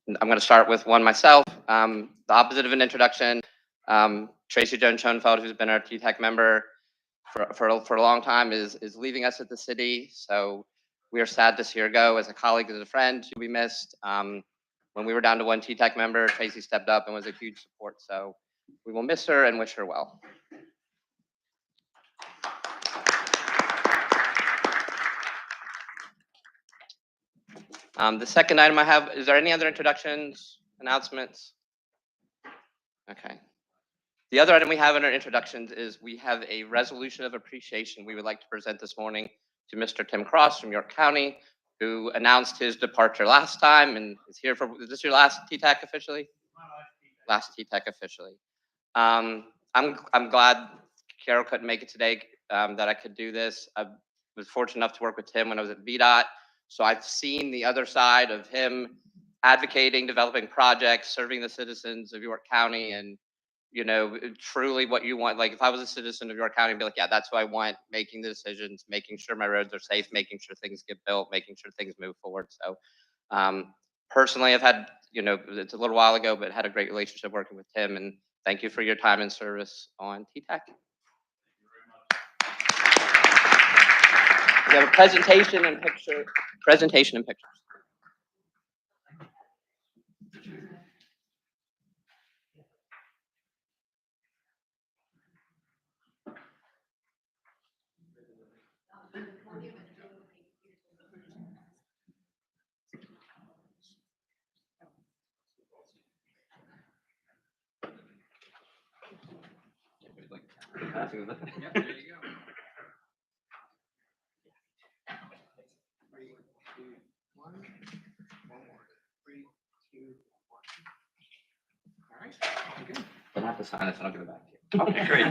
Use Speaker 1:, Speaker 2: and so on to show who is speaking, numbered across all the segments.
Speaker 1: I'm going to start with one myself. The opposite of an introduction, Tracy Jones Schoenfeld, who's been our TTAC member for a long time, is leaving us at the city. So we are sad to see her go. As a colleague, as a friend, she'll be missed. When we were down to one TTAC member, Tracy stepped up and was a huge support. So we will miss her and wish her well. The second item I have, is there any other introductions, announcements? Okay. The other item we have in our introductions is we have a resolution of appreciation we would like to present this morning to Mr. Tim Cross from York County, who announced his departure last time and is here for, is this your last TTAC officially? Last TTAC officially. I'm glad Carol couldn't make it today, that I could do this. I was fortunate enough to work with Tim when I was at VDOT. So I've seen the other side of him advocating, developing projects, serving the citizens of York County, and truly what you want. Like if I was a citizen of York County, I'd be like, yeah, that's what I want, making the decisions, making sure my roads are safe, making sure things get built, making sure things move forward. So personally, I've had, it's a little while ago, but had a great relationship working with Tim, and thank you for your time and service on TTAC. We have a presentation and pictures.
Speaker 2: Yeah, there you go. 3, 2, 1. One more. 3, 2, 1. All right. Okay.
Speaker 1: I'll have to sign this and I'll give it back to you.
Speaker 2: Okay, great.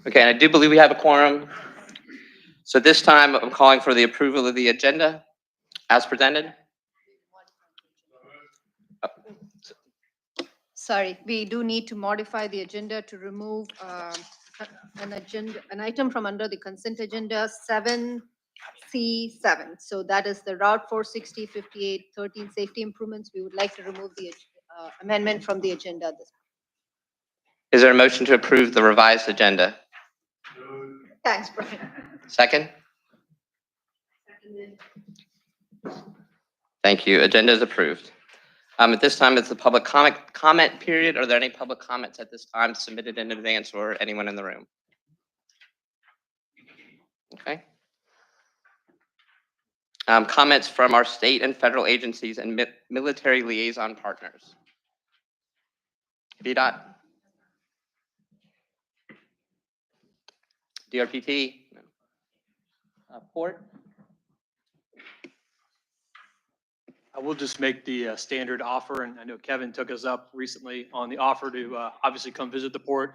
Speaker 1: Okay, and I do believe we have a quorum. So this time I'm calling for the approval of the agenda as presented.
Speaker 3: Sorry, we do need to modify the agenda to remove an item from under the consent agenda 7C7. So that is the Route 460 5813 safety improvements. We would like to remove the amendment from the agenda.
Speaker 1: Is there a motion to approve the revised agenda?
Speaker 3: Thanks, Brian.
Speaker 1: Second? Thank you. Agenda is approved. At this time, it's the public comment period. Are there any public comments at this time submitted in advance or anyone in the room? Okay. Comments from our state and federal agencies and military liaison partners. VDOT. DRPT. Port.
Speaker 4: I will just make the standard offer, and I know Kevin took us up recently on the offer to obviously come visit the port.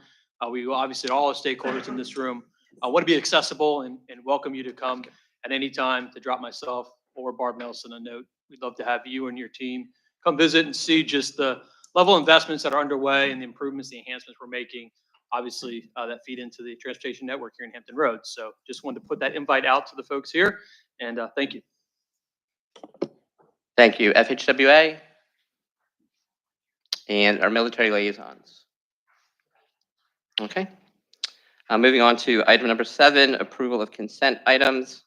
Speaker 4: We will obviously, all the stakeholders in this room, want to be accessible and welcome you to come at any time to drop myself or Barb Nelson a note. We'd love to have you and your team come visit and see just the level of investments that are underway and the improvements, the enhancements we're making, obviously that feed into the transportation network here in Hampton Roads. So just wanted to put that invite out to the folks here, and thank you.
Speaker 1: Thank you. FHWA and our military liaisons. Okay. Moving on to item number 7, approval of consent items.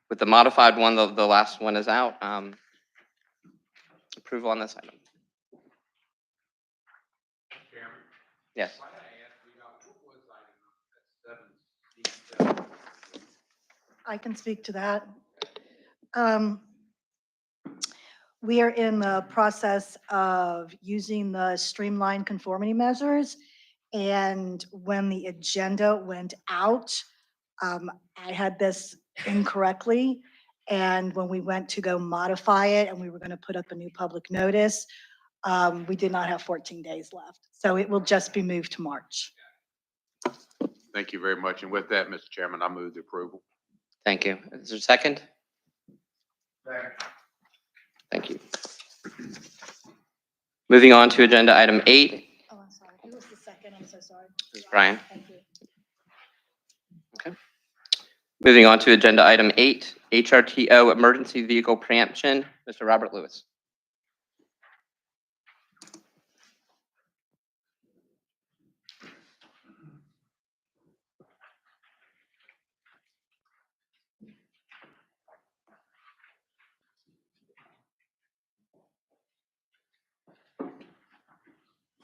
Speaker 1: With the modified one, the last one is out. Approval on this item.
Speaker 2: Chairman?
Speaker 1: Yes.
Speaker 2: Why did I ask what was item 7C7?
Speaker 5: I can speak to that. We are in the process of using the streamlined conformity measures. And when the agenda went out, I had this incorrectly. And when we went to go modify it and we were going to put up a new public notice, we did not have 14 days left. So it will just be moved to March.
Speaker 6: Thank you very much. And with that, Mr. Chairman, I move the approval.
Speaker 1: Thank you. Is there a second? Thank you. Moving on to agenda item 8,
Speaker 5: Oh, I'm sorry. Who was the second? I'm so sorry.
Speaker 1: this is Brian.
Speaker 5: Thank you.
Speaker 1: Moving on to agenda item 8, HRTO emergency vehicle preemption, Mr. Robert Lewis.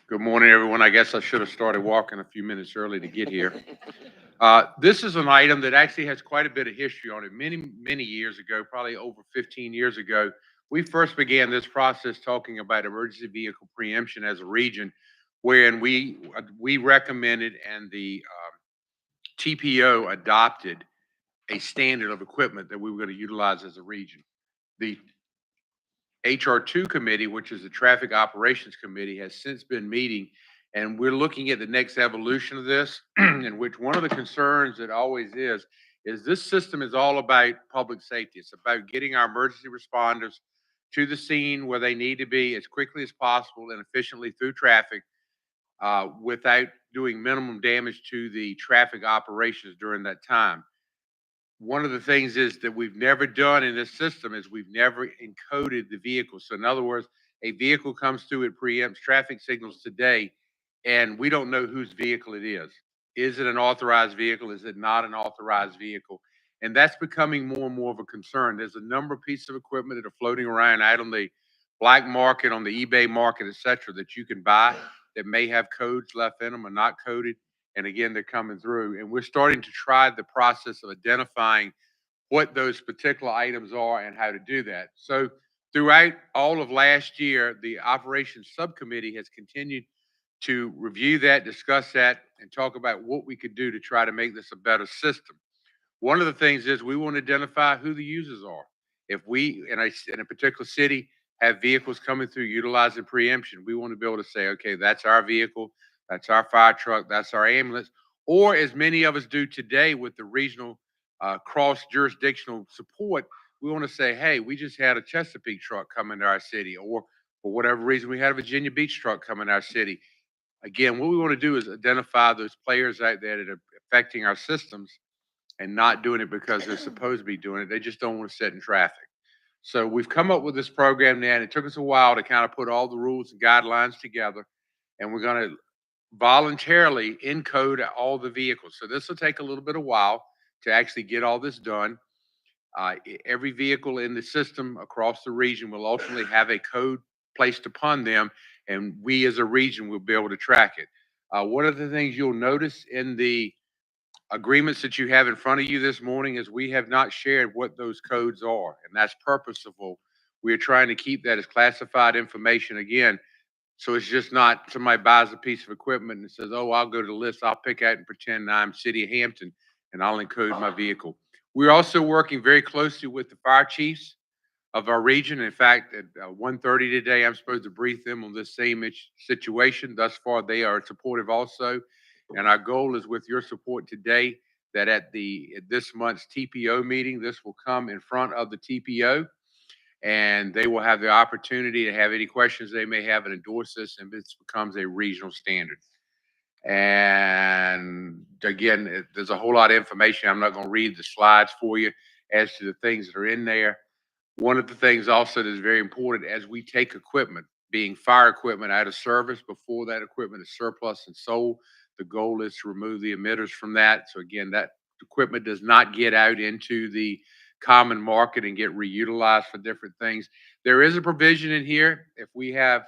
Speaker 6: Good morning, everyone. I guess I should have started walking a few minutes early to get here. This is an item that actually has quite a bit of history on it. Many years ago, probably over 15 years ago, we first began this process talking about emergency vehicle preemption as a region, wherein we recommended and the TPO adopted a standard of equipment that we were going to utilize as a region. The HR2 committee, which is the Traffic Operations Committee, has since been meeting, and we're looking at the next evolution of this, in which one of the concerns that always is this system is all about public safety. It's about getting our emergency responders to the scene where they need to be as quickly as possible and efficiently through traffic without doing minimum damage to the traffic operations during that time. One of the things is that we've never done in this system is we've never encoded the vehicle. So in other words, a vehicle comes through, it preempts traffic signals today, and we don't know whose vehicle it is. Is it an authorized vehicle? Is it not an authorized vehicle? And that's becoming more and more of a concern. There's a number of pieces of equipment that are floating around out on the black market, on the eBay market, et cetera, that you can buy that may have codes left in them or not coded. And again, they're coming through, and we're starting to try the process of identifying what those particular items are and how to do that. So throughout all of last year, the operations subcommittee has continued to review that, discuss that, and talk about what we could do to try to make this a better system. One of the things is we want to identify who the users are. If we, in a particular city, have vehicles coming through utilizing preemption, we want to be able to say, okay, that's our vehicle, that's our fire truck, that's our ambulance, or as many of us do today with the regional cross-jurisdictional support, we want to say, hey, we just had a Chesapeake truck come into our city, or for whatever reason, we had a Virginia Beach truck come into our city. Again, what we want to do is identify those players out there that are affecting our systems and not doing it because they're supposed to be doing it. They just don't want to sit in traffic. So we've come up with this program now, and it took us a while to kind of put all the rules and guidelines together, and we're going to voluntarily encode all the vehicles. So this will take a little bit of while to actually get all this done. Every vehicle in the system across the region will ultimately have a code placed upon them, and we as a region will be able to track it. One of the things you'll notice in the agreements that you have in front of you this morning is we have not shared what those codes are, and that's purposeful. We're trying to keep that as classified information again. So it's just not somebody buys a piece of equipment and says, oh, I'll go to the list, I'll pick out and pretend I'm City of Hampton and I'll encode my vehicle. We're also working very closely with the fire chiefs of our region. In fact, at 1:30 today, I'm supposed to brief them on this same situation. Thus far, they are supportive also. And our goal is with your support today that at this month's TPO meeting, this will come in front of the TPO, and they will have the opportunity to have any questions they may have and endorse this, and this becomes a regional standard. And again, there's a whole lot of information. I'm not going to read the slides for you as to the things that are in there. One of the things also that is very important as we take equipment, being fire equipment, out of service before that equipment is surplus and sold, the goal is to remove the emitters from that. So again, that equipment does not get out into the common market and get reutilized for different things. There is a provision in here if we have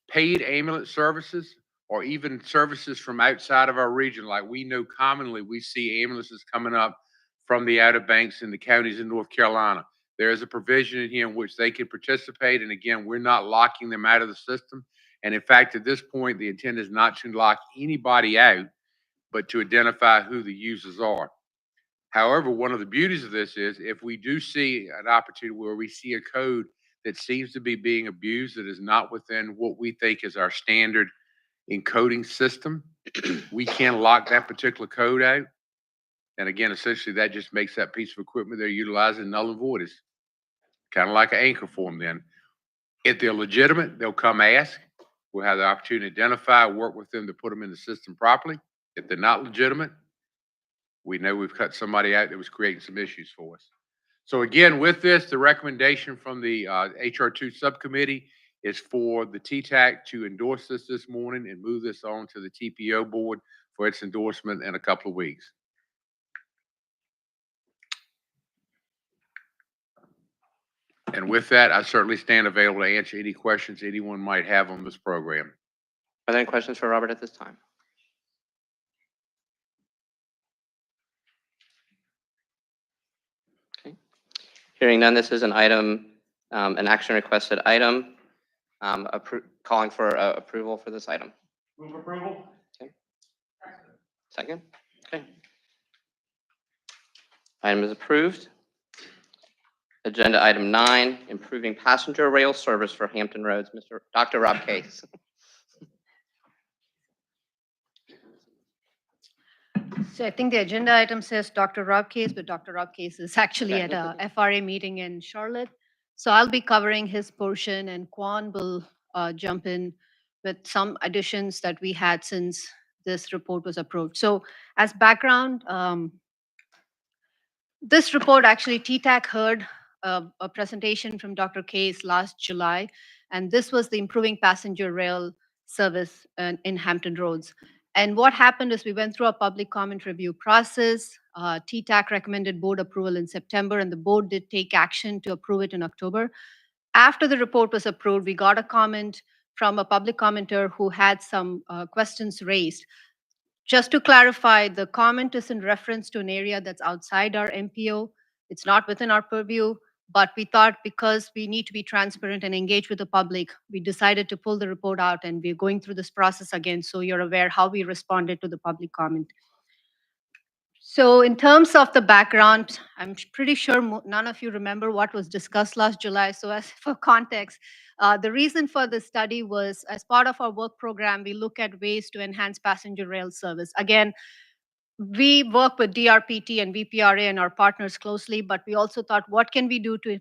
Speaker 6: paid ambulance services or even services from outside of our region, like we know commonly we see ambulances coming up from the Outer Banks in the counties in North Carolina. There is a provision in here in which they can participate. And again, we're not locking them out of the system. And in fact, at this point, the intent is not to lock anybody out, but to identify who the users are. However, one of the beauties of this is if we do see an opportunity where we see a code that seems to be being abused, that is not within what we think is our standard encoding system, we can lock that particular code out. And again, essentially that just makes that piece of equipment they're utilizing null and void. kind of like an anchor for them then. If they're legitimate, they'll come ask. We'll have the opportunity to identify, work with them to put them in the system properly. If they're not legitimate, we know we've cut somebody out that was creating some issues for us. So again, with this, the recommendation from the HR2 subcommittee is for the TTAC to endorse this morning and move this on to the TPO board for its endorsement in a couple of weeks. And with that, I certainly stand available to answer any questions anyone might have on this program.
Speaker 1: Are there any questions for Robert at this time? Okay. Hearing none, this is an item, an action requested item, calling for approval for this item.
Speaker 4: Move approval.
Speaker 1: Okay. Second? Okay. Item is approved. Agenda item 9, improving passenger rail service for Hampton Roads. Dr. Rob Case.
Speaker 3: So I think the agenda item says Dr. Rob Case, but Dr. Rob Case is actually
Speaker 1: Okay.
Speaker 3: at a FRA meeting in Charlotte. So I'll be covering his portion, and Quan will jump in with some additions that we had since this report was approved. So as background, this report actually TTAC heard a presentation from Dr. Case last July, and this was the improving passenger rail service in Hampton Roads. And what happened is we went through a public comment review process. TTAC recommended board approval in September, and the board did take action to approve it in October. After the report was approved, we got a comment from a public commenter who had some questions raised. Just to clarify, the comment is in reference to an area that's outside our MPO. It's not within our purview, but we thought because we need to be transparent and engage with the public, we decided to pull the report out, and we're going through this process again, so you're aware how we responded to the public comment. So in terms of the background, I'm pretty sure none of you remember what was discussed last July. So as for context, the reason for the study was as part of our work program, we look at ways to enhance passenger rail service. Again, we work with DRPT and VPRA and our partners closely, but we also thought, what can we do to,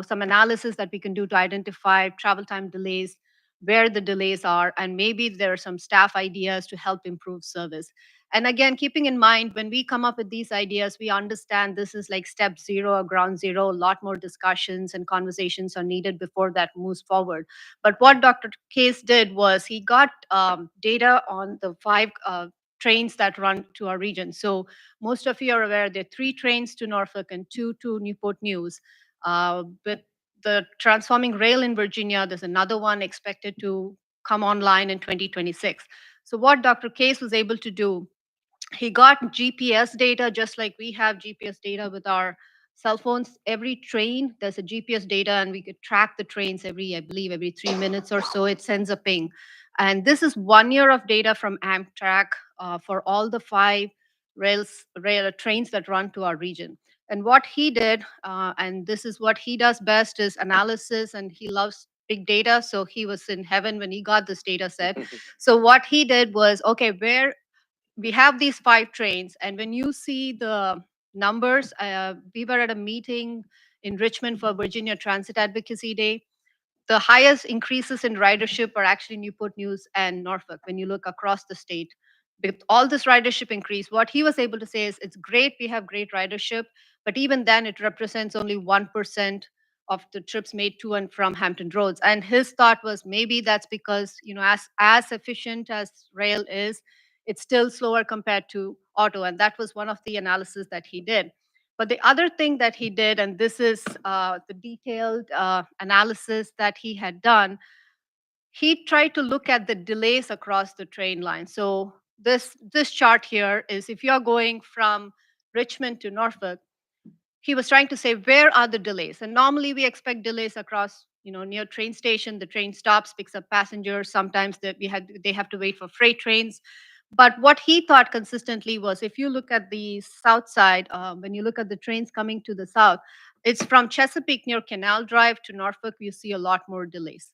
Speaker 3: some analysis that we can do to identify travel time delays, where the delays are, and maybe there are some staff ideas to help improve service. And again, keeping in mind, when we come up with these ideas, we understand this is like step 0 or ground zero. A lot more discussions and conversations are needed before that moves forward. But what Dr. Case did was he got data on the 5 trains that run to our region. So most of you are aware there are 3 trains to Norfolk and 2 to Newport News. With the transforming rail in Virginia, there's another one expected to come online in 2026. So what Dr. Case was able to do, he got GPS data, just like we have GPS data with our cell phones. Every train, there's a GPS data, and we could track the trains I believe, every 3 minutes or so, it sends a ping. And this is 1 year of data from Amtrak for all the 5 rail trains that run to our region. And what he did, and this is what he does best, is analysis, and he loves big data. So he was in heaven when he got this data set. So what he did was, okay, where we have these 5 trains, and when you see the numbers, we were at a meeting in Richmond for Virginia Transit Advocacy Day. The highest increases in ridership are actually Newport News and Norfolk when you look across the state. With all this ridership increase, what he was able to say is it's great, we have great ridership, but even then it represents only 1% of the trips made to and from Hampton Roads. And his thought was maybe that's because, as efficient as rail is, it's still slower compared to auto. And that was one of the analysis that he did. But the other thing that he did, and this is the detailed analysis that he had done, he tried to look at the delays across the train line. So this chart here is if you're going from Richmond to Norfolk, he was trying to say, where are the delays? And normally we expect delays across, near train station, the train stops, picks up passengers. Sometimes they have to wait for freight trains. But what he thought consistently was if you look at the south side, when you look at the trains coming to the south, it's from Chesapeake near Canal Drive to Norfolk, you see a lot more delays.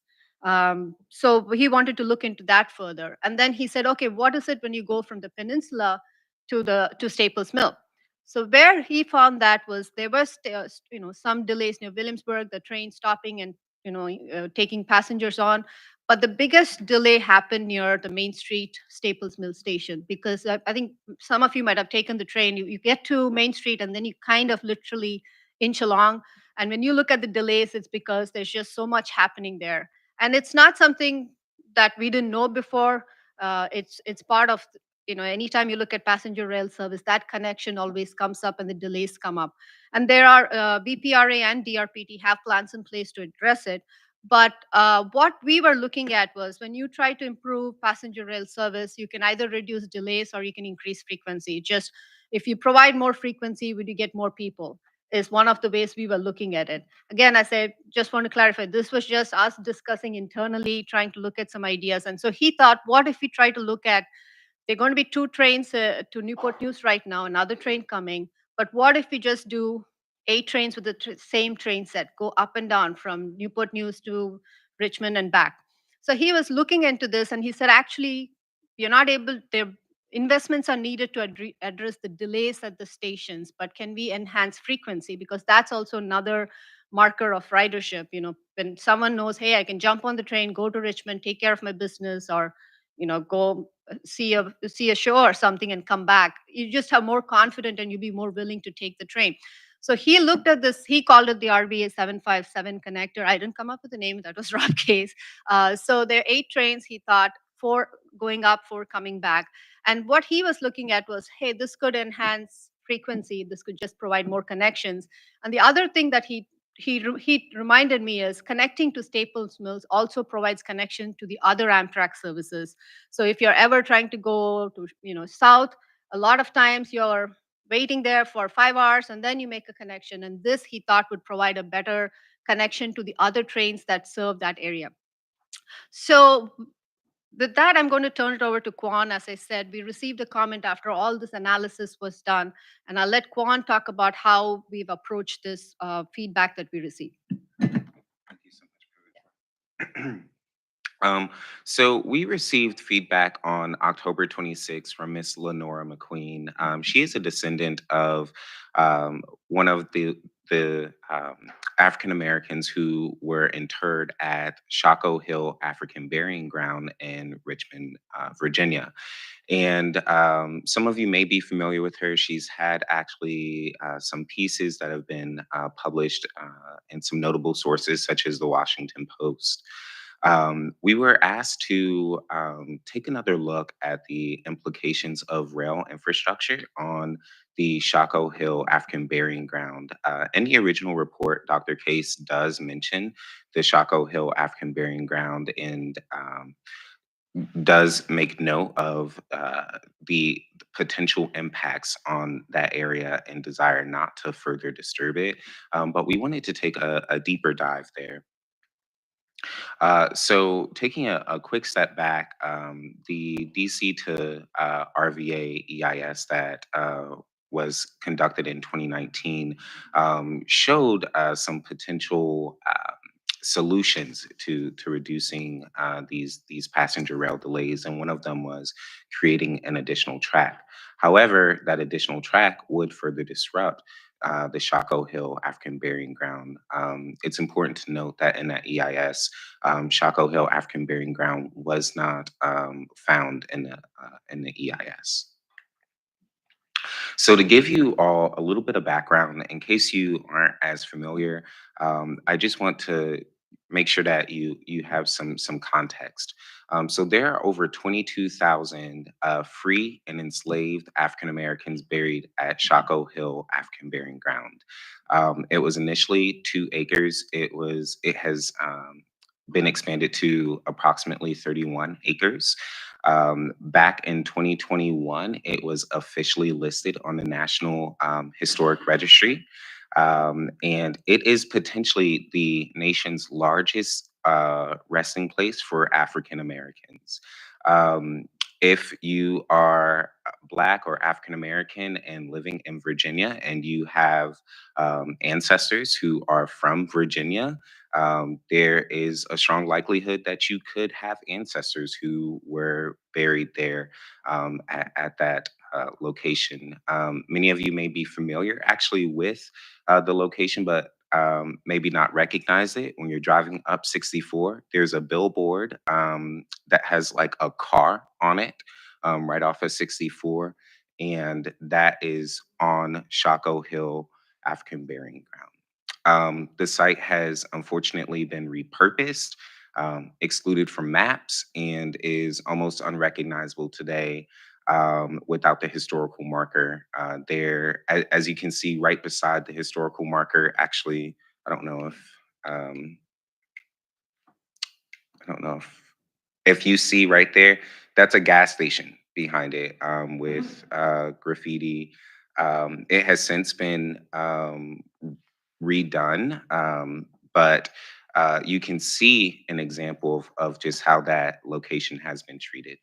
Speaker 3: So he wanted to look into that further. And then he said, okay, what is it when you go from the peninsula to Staples Mill? So where he found that was there was some delays near Williamsburg, the train stopping and taking passengers on, but the biggest delay happened near the Main Street Staples Mill station because I think some of you might have taken the train. You get to Main Street and then you kind of literally inch along. And when you look at the delays, it's because there's just so much happening there, and it's not something that we didn't know before. It's part of anytime you look at passenger rail service, that connection always comes up and the delays come up. And there are BPRA and DRPT have plans in place to address it. But what we were looking at was when you try to improve passenger rail service, you can either reduce delays or you can increase frequency. Just if you provide more frequency, would you get more people? Is one of the ways we were looking at it. Again, I said, just want to clarify, this was just us discussing internally, trying to look at some ideas. And so he thought, what if we try to look at there are going to be two trains to Newport News right now, another train coming. But what if we just do 8 trains with the same train set, go up and down from Newport News to Richmond and back? So he was looking into this and he said, actually, you're not able, their investments are needed to address the delays at the stations, but can we enhance frequency? Because that's also another marker of ridership. When someone knows, hey, I can jump on the train, go to Richmond, take care of my business, or go see a show or something and come back, you just have more confident and you'll be more willing to take the train. So he looked at this, he called it the RVA 757 connector. I didn't come up with the name, that was Rob Case. So there are 8 trains, he thought, 4 going up, 4 coming back. And what he was looking at was, hey, this could enhance frequency, this could just provide more connections. And the other thing that he reminded me is connecting to Staples Mills also provides connection to the other Amtrak services. So if you're ever trying to go to south, a lot of times you're waiting there for 5 hours and then you make a connection. And this he thought would provide a better connection to the other trains that serve that area. So with that, I'm going to turn it over to Kwan. As I said, we received a comment after all this analysis was done, and I'll let Kwan talk about how we've approached this feedback that we received.
Speaker 7: Thank you so much, Pooja. So we received feedback on October 26th from Miss Lenora McQueen. She is a descendant of one of the African Americans who were interred at Shaco Hill African Burying Ground in Richmond, Virginia. And some of you may be familiar with her. She's had actually some pieces that have been published in some notable sources, such as the Washington Post. We were asked to take another look at the implications of rail infrastructure on the Shaco Hill African Burying Ground. In the original report, Dr. Case does mention the Shaco Hill African Burying Ground and does make note of the potential impacts on that area and desire not to further disturb it. But we wanted to take a deeper dive there. So taking a quick step back, the DC to RVA EIS that was conducted in 2019 showed some potential solutions to reducing these passenger rail delays, and one of them was creating an additional track. However, that additional track would further disrupt the Shaco Hill African Burying Ground. It's important to note that in that EIS, Shaco Hill African Burying Ground was not found in the EIS. So to give you all a little bit of background, in case you aren't as familiar, I just want to make sure that you have some context. So there are over 22,000 free and enslaved African Americans buried at Shaco Hill African Burying Ground. It was initially 2 acres. It has been expanded to approximately 31 acres. Back in 2021, it was officially listed on the National Historic Registry. And it is potentially the nation's largest resting place for African Americans. If you are Black or African American and living in Virginia and you have ancestors who are from Virginia, there is a strong likelihood that you could have ancestors who were buried there at that location. Many of you may be familiar actually with the location, but maybe not recognize it. When you're driving up 64, there's a billboard that has like a car on it right off of 64, and that is on Shaco Hill African Burying Ground. The site has unfortunately been repurposed, excluded from maps, and is almost unrecognizable today without the historical marker there. As you can see right beside the historical marker, actually, I don't know if um, I don't know if you see right there, that's a gas station behind it with graffiti. It has since been redone, but you can see an example of just how that location has been treated.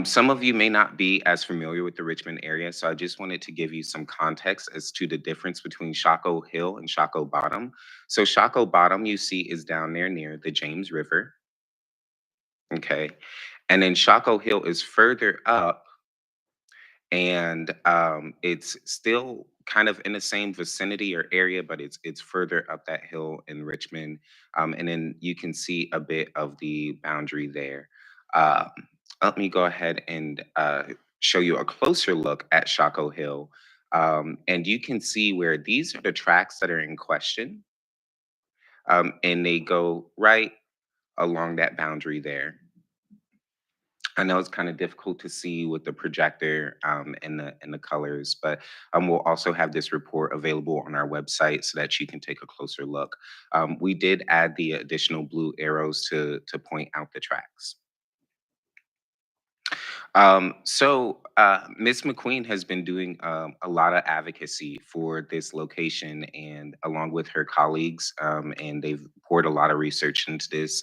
Speaker 7: Some of you may not be as familiar with the Richmond area, so I just wanted to give you some context as to the difference between Shaco Hill and Shaco Bottom. So Shaco Bottom, you see, is down there near the James River. Okay. And then Shaco Hill is further up, and it's still kind of in the same vicinity or area, but it's further up that hill in Richmond. And then you can see a bit of the boundary there. Um, Let me go ahead and show you a closer look at Shaco Hill. And you can see where these are the tracks that are in question, and they go right along that boundary there. I know it's kind of difficult to see with the projector and the colors, but we'll also have this report available on our website so that you can take a closer look. We did add the additional blue arrows to point out the tracks. Ms. McQueen has been doing a lot of advocacy for this location, and along with her colleagues, and they've poured a lot of research into this.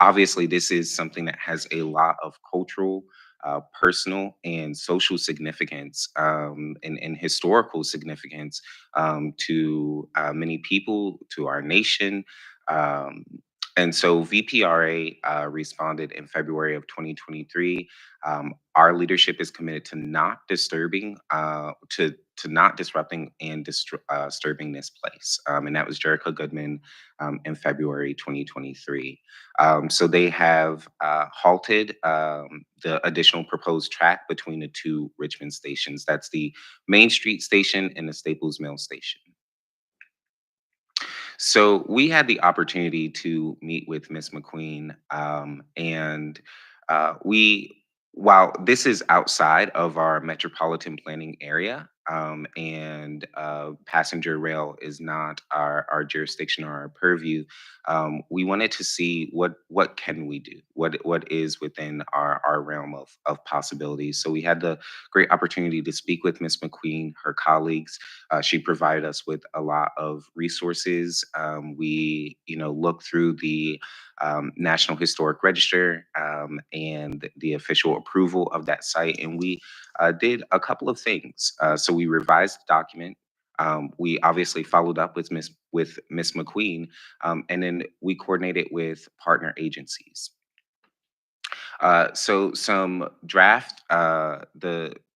Speaker 7: Obviously, this is something that has a lot of cultural, personal, and social significance, and historical significance to many people, to our nation. Um, and so VPRA responded in February of 2023. Our leadership is committed to not disturbing, to not disrupting and disturbing this place. And that was Jericho Goodman in February 2023. So they have halted the additional proposed track between the two Richmond stations. That's the Main Street station and the Staples Mill station. So we had the opportunity to meet with Miss McQueen, and while this is outside of our metropolitan planning area, and passenger rail is not our jurisdiction or our purview, we wanted to see what can we do, what is within our realm of possibilities. So we had the great opportunity to speak with Miss McQueen, her colleagues. She provided us with a lot of resources. We, looked through the National Historic Register and the official approval of that site, and we did a couple of things. So we revised the document. We obviously followed up with Miss McQueen, and then we coordinated with partner agencies. So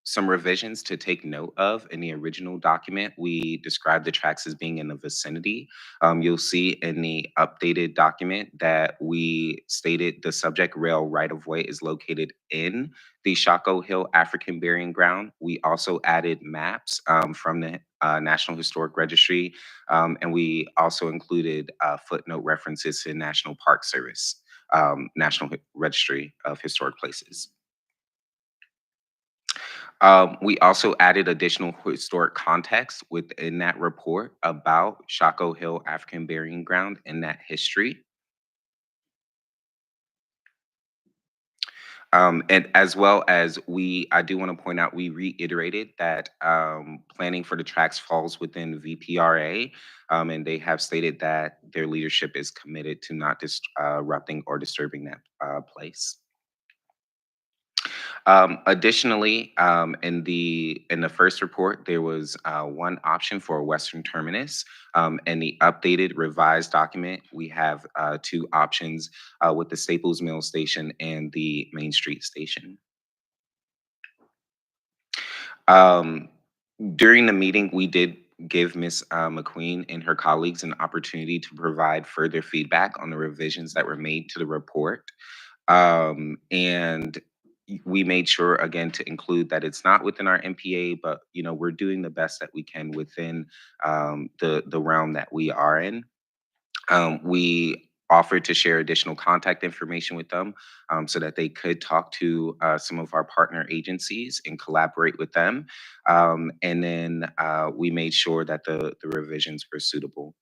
Speaker 7: some revisions to take note of in the original document. We described the tracks as being in the vicinity. You'll see in the updated document that we stated the subject rail right of way is located in the Shaco Hill African Burying Ground. We also added maps from the National Historic Registry, and we also included footnote references to National Park Service. National Registry of Historic Places. We also added additional historic context within that report about Shaco Hill African Burying Ground and that history. And as well as I do want to point out, we reiterated that planning for the tracks falls within VPRA, and they have stated that their leadership is committed to not disrupting or disturbing that place. Additionally, in the first report, there was one option for Western Terminus. In the updated revised document, we have two options with the Staples Mill Station and the Main Street Station. During the meeting, we did give Ms. McQueen and her colleagues an opportunity to provide further feedback on the revisions that were made to the report. And we made sure again to include that it's not within our MPA, but we're doing the best that we can within the realm that we are in. We offered to share additional contact information with them so that they could talk to some of our partner agencies and collaborate with them. And then we made sure that the revisions were suitable.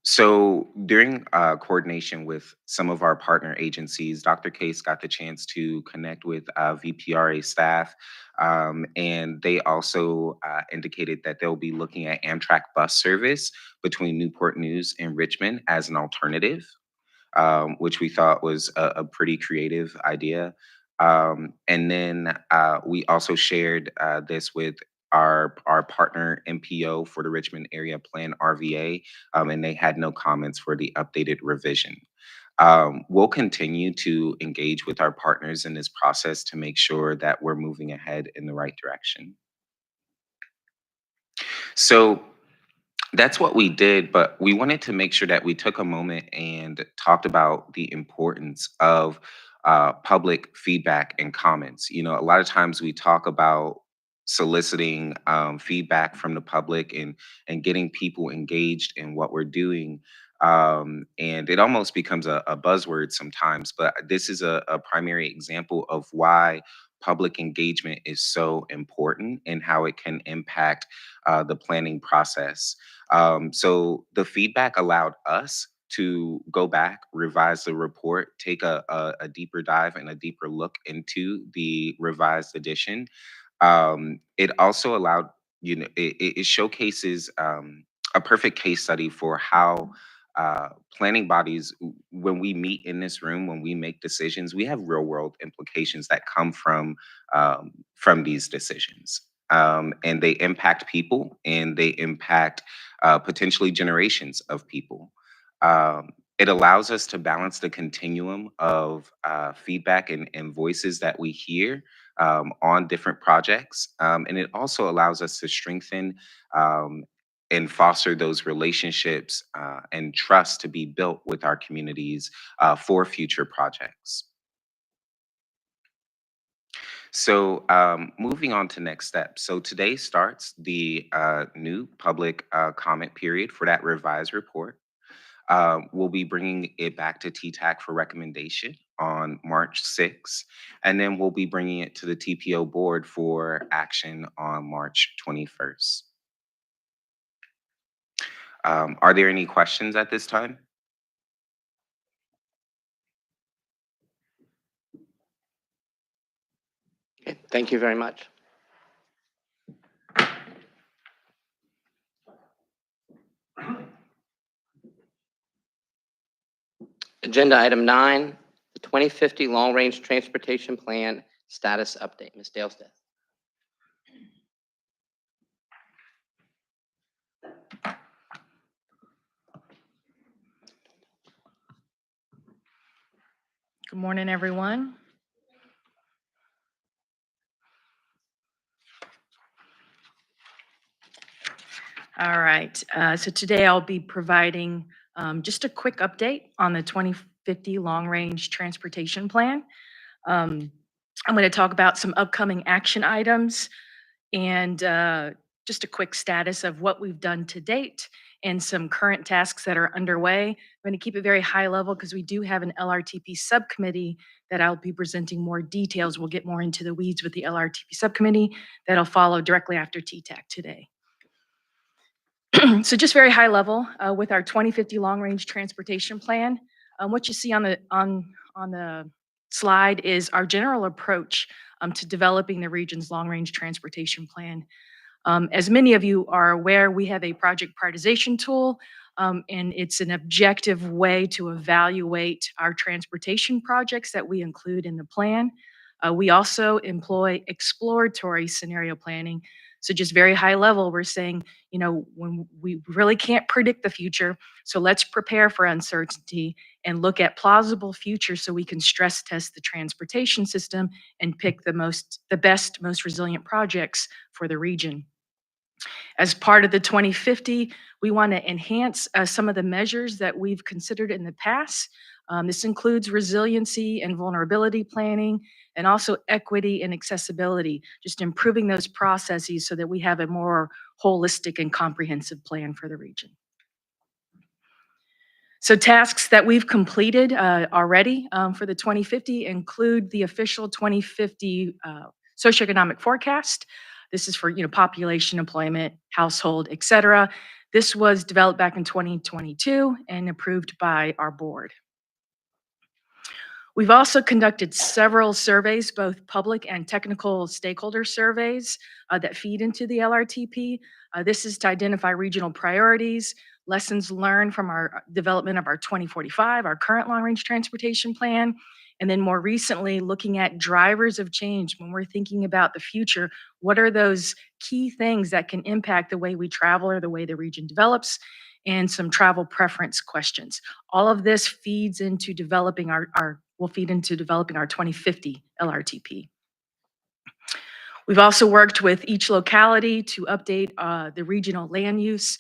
Speaker 7: So during coordination with some of our partner agencies, Dr. Case got the chance to connect with VPRA staff, and they also indicated that they'll be looking at Amtrak bus service between Newport News and Richmond as an alternative, which we thought was a pretty creative idea. And then we also shared this with our partner MPO for the Richmond Area Plan RVA, and they had no comments for the updated revision. We'll continue to engage with our partners in this process to make sure that we're moving ahead in the right direction. So that's what we did, but we wanted to make sure that we took a moment and talked about the importance of public feedback and comments. A lot of times we talk about soliciting feedback from the public and getting people engaged in what we're doing. And it almost becomes a buzzword sometimes, but this is a primary example of why public engagement is so important and how it can impact the planning process. So the feedback allowed us to go back, revise the report, take a deeper dive and a deeper look into the revised edition. It also allowed, it showcases a perfect case study for how planning bodies, when we meet in this room, when we make decisions, we have real world implications that come from these decisions. And they impact people and they impact potentially generations of people. It allows us to balance the continuum of feedback and voices that we hear on different projects. And it also allows us to strengthen and foster those relationships and trust to be built with our communities for future projects. So moving on to next steps. So today starts the new public comment period for that revised report. We'll be bringing it back to TTAC for recommendation on March 6th, and then we'll be bringing it to the TPO board for action on March 21st. Are there any questions at this time?
Speaker 1: Okay, thank you very much. Agenda item 9, the 2050 Long Range Transportation Plan status update. Ms. Dalesmith.
Speaker 8: Good morning, everyone. All right, so today I'll be providing just a quick update on the 2050 Long Range Transportation Plan. I'm going to talk about some upcoming action items and just a quick status of what we've done to date and some current tasks that are underway. I'm going to keep it very high level because we do have an LRTP subcommittee that I'll be presenting more details. We'll get more into the weeds with the LRTP subcommittee that'll follow directly after TTAC today. So just very high level with our 2050 Long Range Transportation Plan. What you see on the slide is our general approach to developing the region's long range transportation plan. As many of you are aware, we have a project prioritization tool and it's an objective way to evaluate our transportation projects that we include in the plan. We also employ exploratory scenario planning. So just very high level, we're saying, when we really can't predict the future, so let's prepare for uncertainty and look at plausible futures so we can stress test the transportation system and pick the best, most resilient projects for the region. As part of the 2050, we want to enhance some of the measures that we've considered in the past. This includes resiliency and vulnerability planning, and also equity and accessibility, just improving those processes so that we have a more holistic and comprehensive plan for the region. So tasks that we've completed already for the 2050 include the official 2050 socioeconomic forecast. This is for population, employment, household, et cetera. This was developed back in 2022 and approved by our board. We've also conducted several surveys, both public and technical stakeholder surveys that feed into the LRTP. This is to identify regional priorities, lessons learned from our development of our 2045, our current long-range transportation plan, and then more recently, looking at drivers of change when we're thinking about the future. What are those key things that can impact the way we travel or the way the region develops? And some travel preference questions. All of this feeds into developing will feed into developing our 2050 LRTP. We've also worked with each locality to update the regional land use.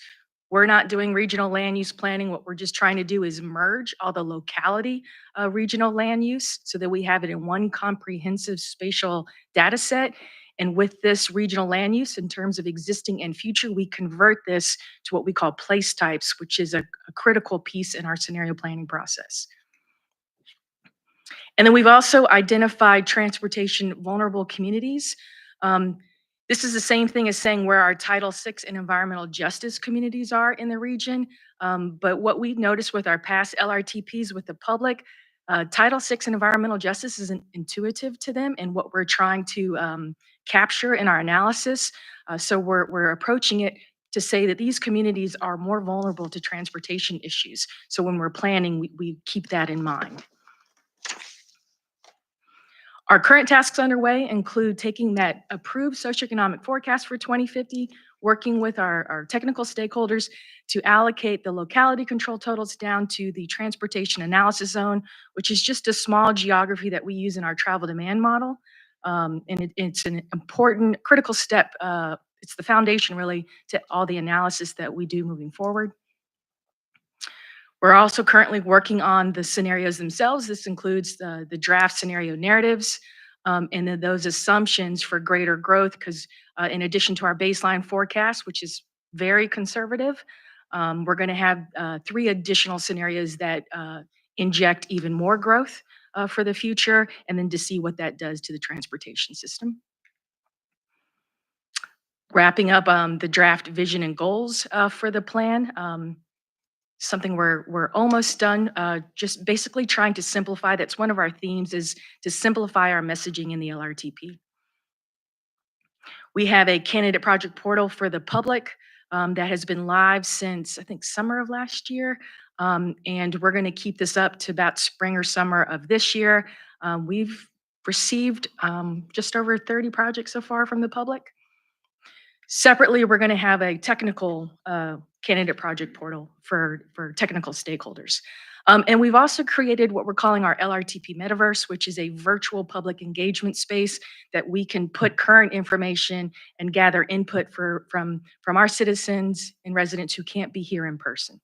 Speaker 8: We're not doing regional land use planning. What we're just trying to do is merge all the locality regional land use so that we have it in one comprehensive spatial data set. And with this regional land use in terms of existing and future, we convert this to what we call place types, which is a critical piece in our scenario planning process. And then we've also identified transportation vulnerable communities. This is the same thing as saying where our Title VI and environmental justice communities are in the region. But what we noticed with our past LRTPs with the public, Title VI and environmental justice isn't intuitive to them and what we're trying to capture in our analysis. So we're approaching it to say that these communities are more vulnerable to transportation issues. So when we're planning, we keep that in mind. Our current tasks underway include taking that approved socioeconomic forecast for 2050, working with our technical stakeholders to allocate the locality control totals down to the transportation analysis zone, which is just a small geography that we use in our travel demand model. It's an important, critical step. It's the foundation really to all the analysis that we do moving forward. We're also currently working on the scenarios themselves. This includes the draft scenario narratives and then those assumptions for greater growth, because in addition to our baseline forecast, which is very conservative, we're going to have 3 additional scenarios that inject even more growth for the future, and then to see what that does to the transportation system. Wrapping up the draft vision and goals for the plan. Something we're almost done, just basically trying to simplify. That's one of our themes, is to simplify our messaging in the LRTP. We have a candidate project portal for the public that has been live since, I think, summer of last year. And we're going to keep this up to about spring or summer of this year. We've received just over 30 projects so far from the public. Separately, we're going to have a technical candidate project portal for technical stakeholders. And we've also created what we're calling our LRTP Metaverse, which is a virtual public engagement space that we can put current information and gather input from our citizens and residents who can't be here in person.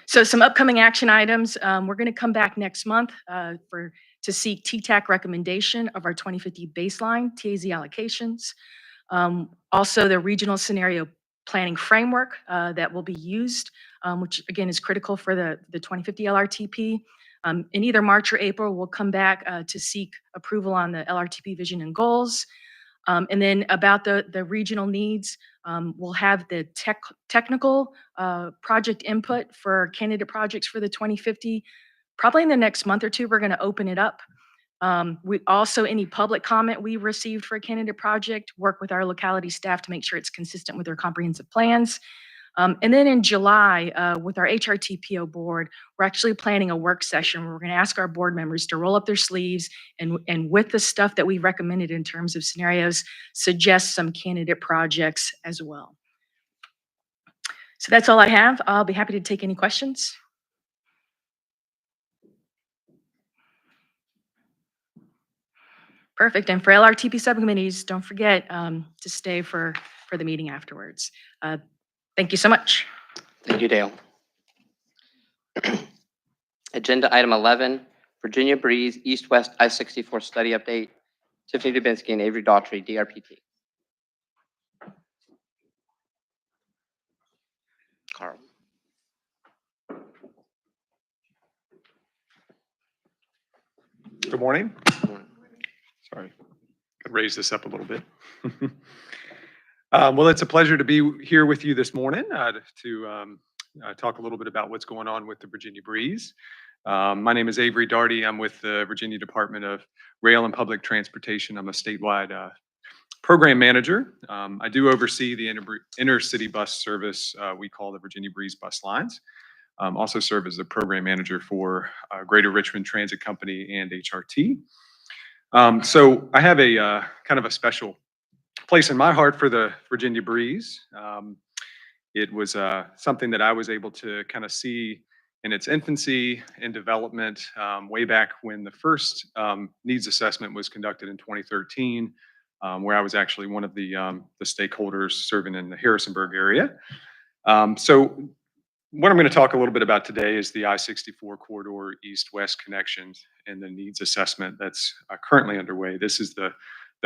Speaker 8: So some upcoming action items. We're going to come back next month to seek TTAC recommendation of our 2050 baseline TAZ allocations. Also, the regional scenario planning framework that will be used, which again is critical for the 2050 LRTP. In either March or April, we'll come back to seek approval on the LRTP vision and goals. And then about the regional needs, we'll have the technical project input for candidate projects for the 2050. Probably in the next month or two, we're going to open it up. We also, any public comment we received for a candidate project, work with our locality staff to make sure it's consistent with their comprehensive plans. And then in July, with our HRTPO board, we're actually planning a work session where we're going to ask our board members to roll up their sleeves and with the stuff that we recommended in terms of scenarios, suggest some candidate projects as well. So that's all I have. I'll be happy to take any questions. Perfect. And for LRTP subcommittees, don't forget to stay for the meeting afterwards. Thank you so much.
Speaker 1: Thank you, Dale. Agenda item 11, Virginia Breeze East-West I-64 study update. Tiffany Dubinsky and Avery Daughtry, DRPT. Carl.
Speaker 9: Good morning. Sorry, could raise this up a little bit. Well, it's a pleasure to be here with you this morning to talk a little bit about what's going on with the Virginia Breeze. My name is Avery Daughtry. I'm with the Virginia Department of Rail and Public Transportation. I'm a statewide program manager. I do oversee the intercity bus service we call the Virginia Breeze bus lines. Also serve as the program manager for Greater Richmond Transit Company and HRT. So I have a kind of a special place in my heart for the Virginia Breeze. It was something that I was able to kind of see in its infancy and development way back when the first needs assessment was conducted in 2013, where I was actually one of the stakeholders serving in the Harrisonburg area. So what I'm going to talk a little bit about today is the I-64 corridor east-west connection and the needs assessment that's currently underway. This is the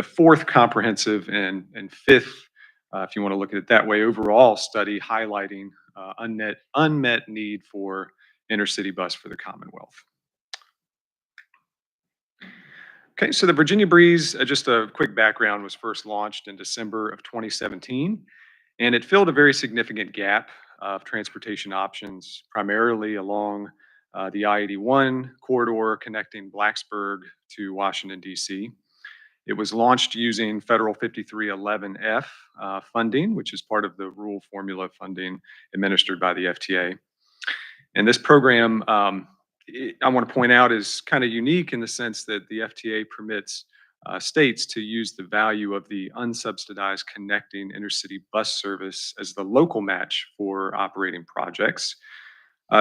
Speaker 9: fourth comprehensive and fifth, if you want to look at it that way, overall study highlighting unmet need for intercity bus for the Commonwealth. Okay, so the Virginia Breeze, just a quick background, was first launched in December of 2017, and it filled a very significant gap of transportation options, primarily along the I-81 corridor connecting Blacksburg to Washington, D.C. It was launched using federal 5311F funding, which is part of the rural formula funding administered by the FTA. And this program, I want to point out, is kind of unique in the sense that the FTA permits states to use the value of the unsubsidized connecting intercity bus service as the local match for operating projects.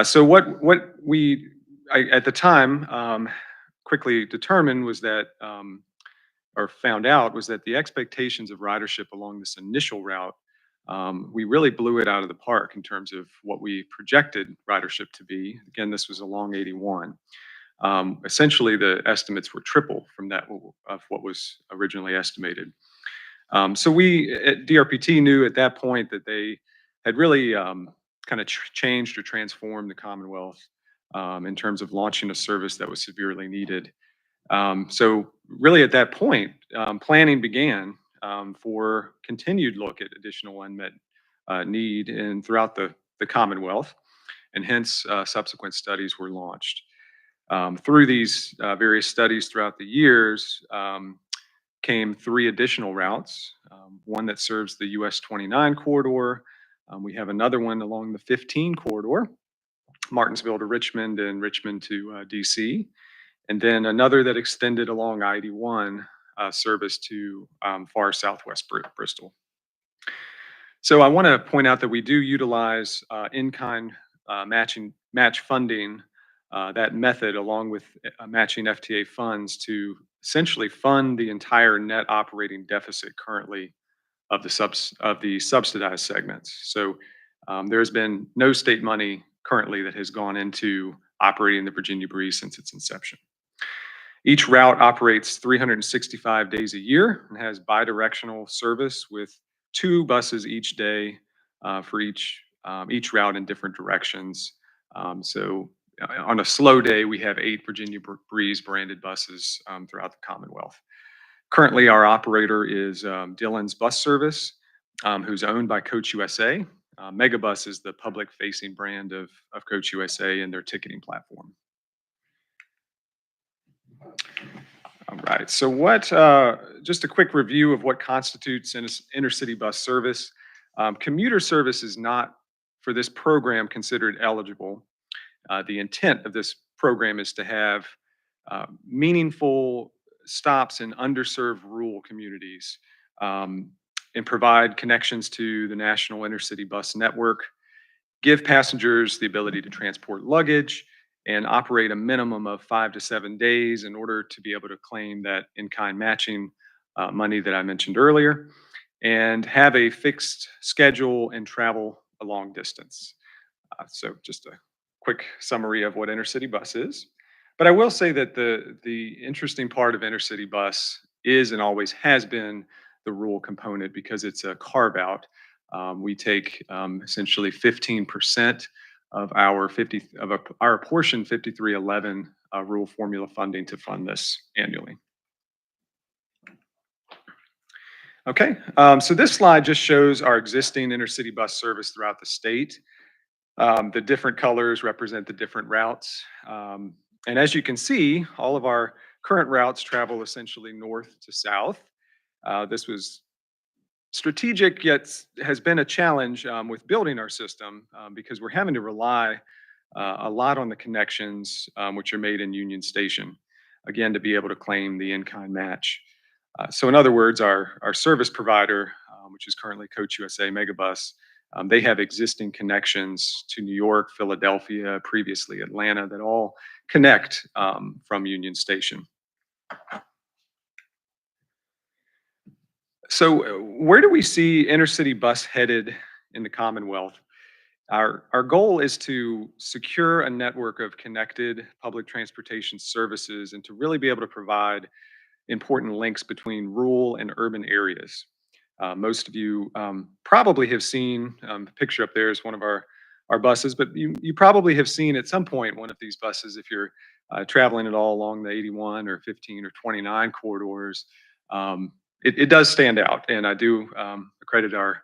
Speaker 9: So what we at the time quickly determined was that, or found out, was that the expectations of ridership along this initial route, we really blew it out of the park in terms of what we projected ridership to be. Again, this was along 81. Essentially, the estimates were triple from that of what was originally estimated. So we at DRPT knew at that point that they had really kind of changed or transformed the Commonwealth in terms of launching a service that was severely needed. So really at that point, planning began for continued look at additional unmet need throughout the Commonwealth, and hence subsequent studies were launched. Through these various studies throughout the years came three additional routes, one that serves the US 29 corridor. We have another one along the 15 corridor, Martinsville to Richmond and Richmond to DC. And then another that extended along I-81 service to far southwest Bristol. So I want to point out that we do utilize in-kind match funding, that method, along with matching FTA funds, to essentially fund the entire net operating deficit currently of the subsidized segments. So there's been no state money currently that has gone into operating the Virginia Breeze since its inception. Each route operates 365 days a year and has bidirectional service with 2 buses each day for each route in different directions. So on a slow day, we have 8 Virginia Breeze branded buses throughout the Commonwealth. Currently, our operator is Dillon's Bus Service, who's owned by Coach USA. Megabus is the public-facing brand of Coach USA and their ticketing platform. All right, so just a quick review of what constitutes intercity bus service. Commuter service is not for this program considered eligible. The intent of this program is to have meaningful stops in underserved rural communities and provide connections to the national intercity bus network, give passengers the ability to transport luggage, and operate a minimum of 5 to 7 days in order to be able to claim that in-kind matching money that I mentioned earlier, and have a fixed schedule and travel a long distance. So just a quick summary of what intercity bus is. But I will say that the interesting part of intercity bus is and always has been the rural component because it's a carve out. We take essentially 15% of our our portion 5311 rural formula funding to fund this annually. Okay, so this slide just shows our existing intercity bus service throughout the state. The different colors represent the different routes. And as you can see, all of our current routes travel essentially north to south. This was strategic, yet has been a challenge with building our system because we're having to rely a lot on the connections which are made in Union Station, again, to be able to claim the in-kind match. So in other words, our service provider, which is currently Coach USA Megabus, they have existing connections to New York, Philadelphia, previously Atlanta, that all connect from Union Station. So where do we see intercity bus headed in the Commonwealth? Our goal is to secure a network of connected public transportation services and to really be able to provide important links between rural and urban areas. Most of you probably have seen, the picture up there is one of our buses, but you probably have seen at some point one of these buses if you're traveling at all along the 81 or 15 or 29 corridors. It does stand out, and I do credit our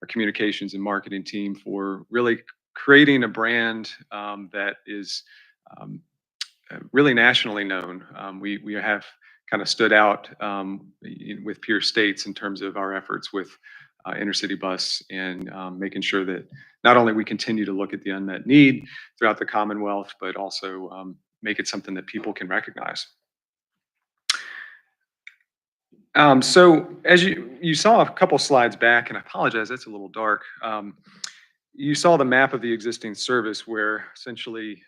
Speaker 9: communications and marketing team for really creating a brand that is really nationally known. We have kind of stood out with peer states in terms of our efforts with intercity bus and making sure that not only we continue to look at the unmet need throughout the Commonwealth, but also make it something that people can recognize. So as you saw a couple slides back, and I apologize, that's a little dark. You saw the map of the existing service where essentially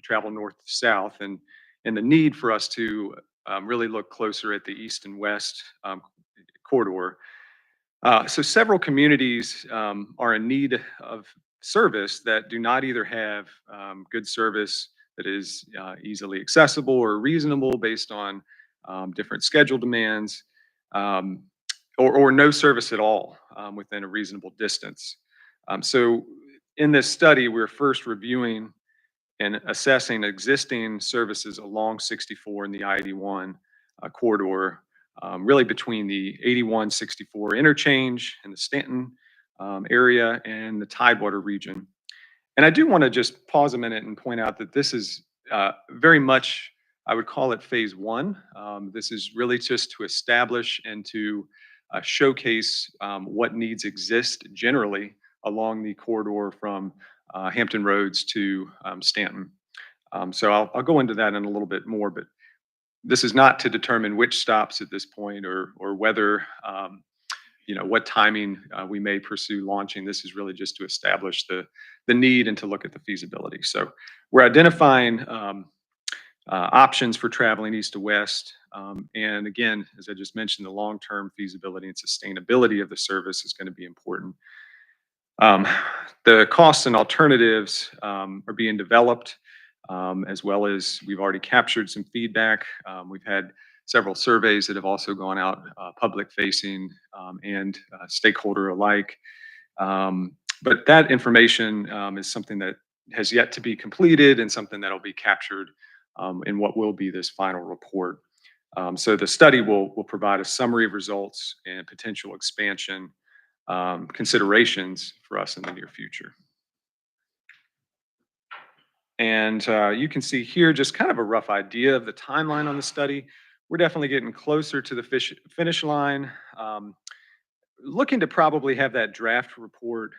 Speaker 9: travel north to south and the need for us to really look closer at the east and west corridor. So several communities are in need of service that do not either have good service that is easily accessible or reasonable based on different schedule demands, or no service at all within a reasonable distance. So in this study, we're first reviewing and assessing existing services along 64 and the I-81 corridor, really between the 81-64 interchange in the Stanton area and the Tidewater region. And I do want to just pause a minute and point out that this is very much, I would call it phase one. This is really just to establish and to showcase what needs exist generally along the corridor from Hampton Roads to Stanton. So I'll go into that in a little bit more, but this is not to determine which stops at this point or whether, what timing we may pursue launching. This is really just to establish the need and to look at the feasibility. So we're identifying options for traveling east to west. And again, as I just mentioned, the long-term feasibility and sustainability of the service is going to be important. The costs and alternatives are being developed, as well as we've already captured some feedback. We've had several surveys that have also gone out public facing and stakeholder alike. But that information is something that has yet to be completed and something that will be captured in what will be this final report. So the study will provide a summary of results and potential expansion considerations for us in the near future. And you can see here just kind of a rough idea of the timeline on the study. We're definitely getting closer to the finish line. Looking to probably have that draft report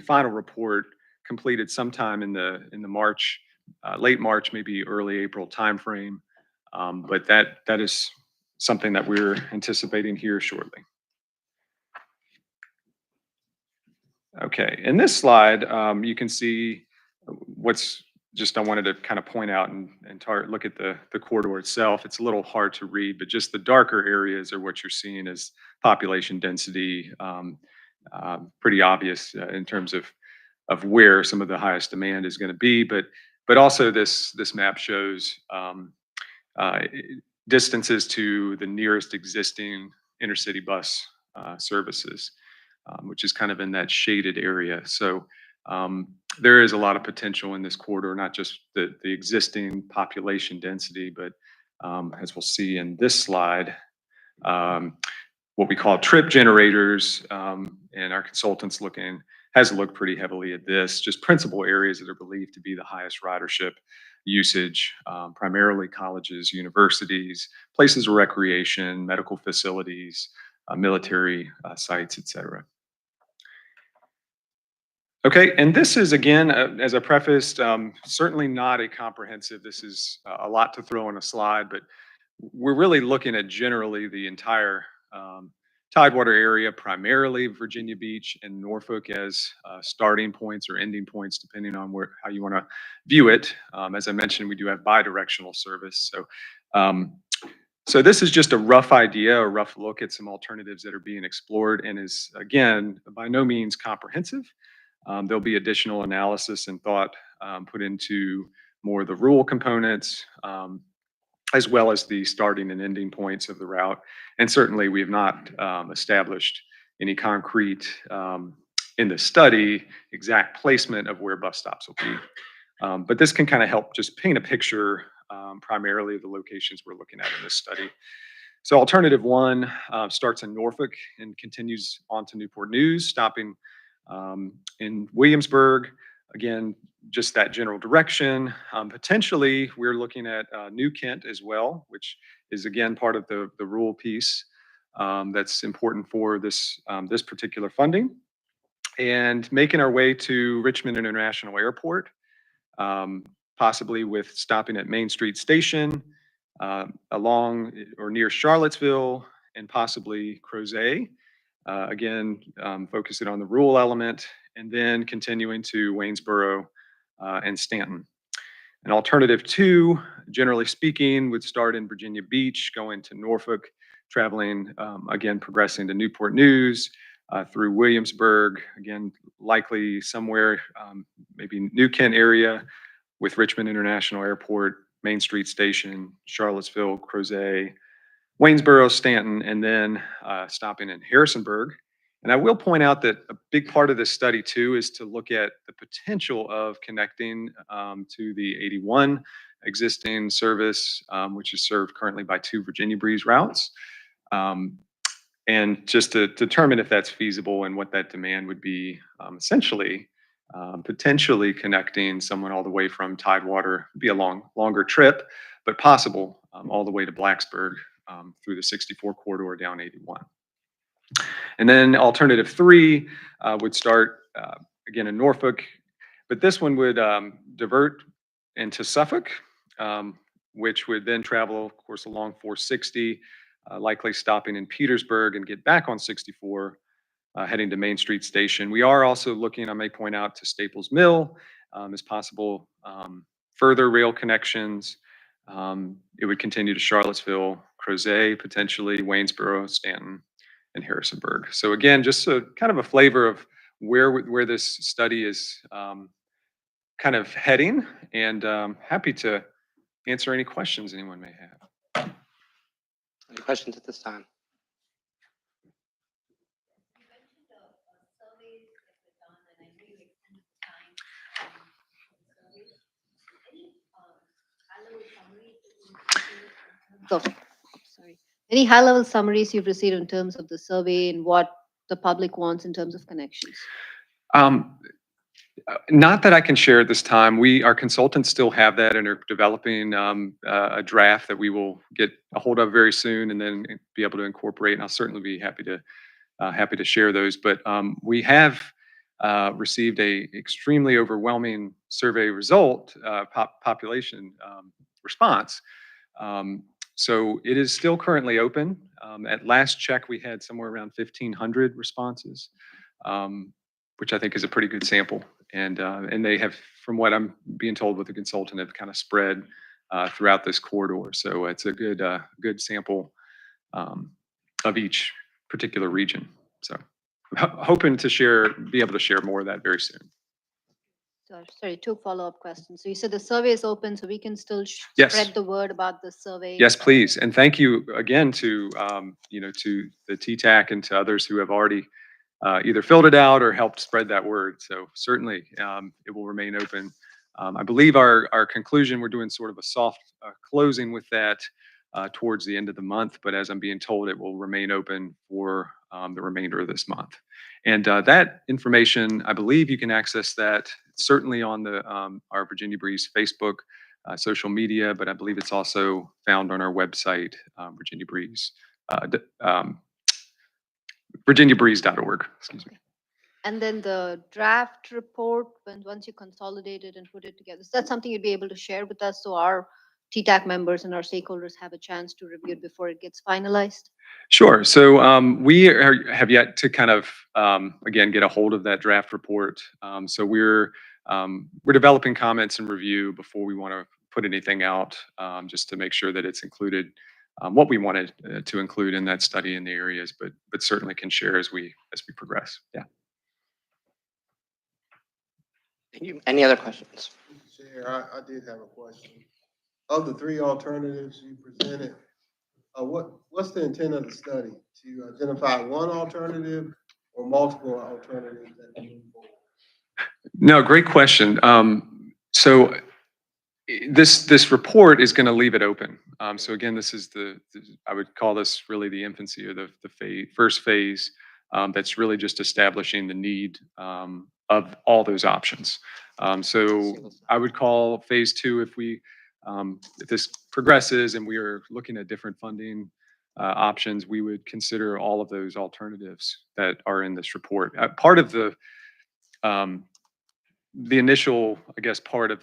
Speaker 9: final report completed sometime in the March, late March, maybe early April timeframe. But that is something that we're anticipating here shortly. Okay, in this slide, you can see what's I wanted to kind of point out and look at the corridor itself. It's a little hard to read, but just the darker areas are what you're seeing as population density. Pretty obvious in terms of where some of the highest demand is going to be, but also this map shows uh, distances to the nearest existing intercity bus services, which is kind of in that shaded area. So there is a lot of potential in this corridor, not just the existing population density, but as we'll see in this slide, what we call trip generators, and our consultants has looked pretty heavily at this, just principal areas that are believed to be the highest ridership usage, primarily colleges, universities, places of recreation, medical facilities, military sites, et cetera. Okay, and this is, again, as I prefaced, certainly not a comprehensive, this is a lot to throw on a slide, but we're really looking at generally the entire Tidewater area, primarily Virginia Beach and Norfolk as starting points or ending points, depending on how you want to view it. As I mentioned, we do have bidirectional service. So this is just a rough idea, a rough look at some alternatives that are being explored and is, again, by no means comprehensive. There'll be additional analysis and thought put into more of the rural components, as well as the starting and ending points of the route. And certainly we have not established any concrete in the study exact placement of where bus stops will be. But this can kind of help just paint a picture, primarily of the locations we're looking at in this study. So alternative one starts in Norfolk and continues on to Newport News, stopping in Williamsburg. Again, just that general direction. Potentially, we're looking at New Kent as well, which is again part of the rural piece that's important for this particular funding. And making our way to Richmond International Airport, possibly with stopping at Main Street Station, along or near Charlottesville, and possibly Crozet. Again, focusing on the rural element, and then continuing to Waynesboro and Stanton. An alternative two, generally speaking, would start in Virginia Beach, going to Norfolk, traveling, again, progressing to Newport News, through Williamsburg, again, likely somewhere, maybe New Kent area with Richmond International Airport, Main Street Station, Charlottesville, Crozet, Waynesboro, Stanton, and then stopping in Harrisonburg. And I will point out that a big part of this study too is to look at the potential of connecting to the 81 existing service, which is served currently by 2 Virginia Breeze routes. And just to determine if that's feasible and what that demand would be, essentially, potentially connecting someone all the way from Tidewater, would be a longer trip, but possible, all the way to Blacksburg, through the 64 corridor down 81. And then alternative three would start again in Norfolk, but this one would divert into Suffolk, which would then travel, of course, along 460, likely stopping in Petersburg and get back on 64, heading to Main Street Station. We are also looking, I may point out, to Staples Mill as possible further rail connections. It would continue to Charlottesville, Crozet, potentially Waynesboro, Stanton, and Harrisonburg. So again, just a kind of a flavor of where this study is kind of heading, and happy to answer any questions anyone may have.
Speaker 1: Any questions at this time?
Speaker 3: So, sorry. Any high-level summaries you've received in terms of the survey and what the public wants in terms of connections?
Speaker 9: Not that I can share at this time. Our consultants still have that and are developing a draft that we will get a hold of very soon and then be able to incorporate. And I'll certainly be happy to share those. But we have received a extremely overwhelming survey result, population response. So it is still currently open. At last check, we had somewhere around 1,500 responses, which I think is a pretty good sample. And they have, from what I'm being told with the consultant, have kind of spread throughout this corridor. So it's a good sample of each particular region. So hoping to be able to share more of that very soon.
Speaker 3: So, sorry, two follow-up questions. So you said the survey is open, so we can still
Speaker 9: Yes.
Speaker 3: spread the word about the survey?
Speaker 9: Yes, please. And thank you again to, to the TTAC and to others who have already either filled it out or helped spread that word. So certainly it will remain open. I believe our conclusion, we're doing sort of a soft closing with that towards the end of the month, but as I'm being told, it will remain open for the remainder of this month. And that information, I believe you can access that certainly on the our Virginia Breeze Facebook, social media, but I believe it's also found on our website, Virginia Breeze, virginiabreeze.org. Excuse me.
Speaker 3: And then the draft report, once you consolidate it and put it together, is that something you'd be able to share with us so our TTAC members and our stakeholders have a chance to review it before it gets finalized?
Speaker 9: Sure. So have yet to kind of again get a hold of that draft report. So we're developing comments and review before we want to put anything out, just to make sure that it's included what we wanted to include in that study in the areas, but certainly can share as we progress. Yeah.
Speaker 1: Thank you. Any other questions?
Speaker 2: Mr. Chair, I did have a question. Of the three alternatives you presented, what's the intent of the study? To identify one alternative or multiple alternatives that can move forward?
Speaker 9: No, great question. So this report is going to leave it open. So again, this is I would call this really the infancy or the first phase. That's really just establishing the need of all those options. So I would call phase two, if this progresses and we are looking at different funding options, we would consider all of those alternatives that are in this report. Part of the initial, I guess, part of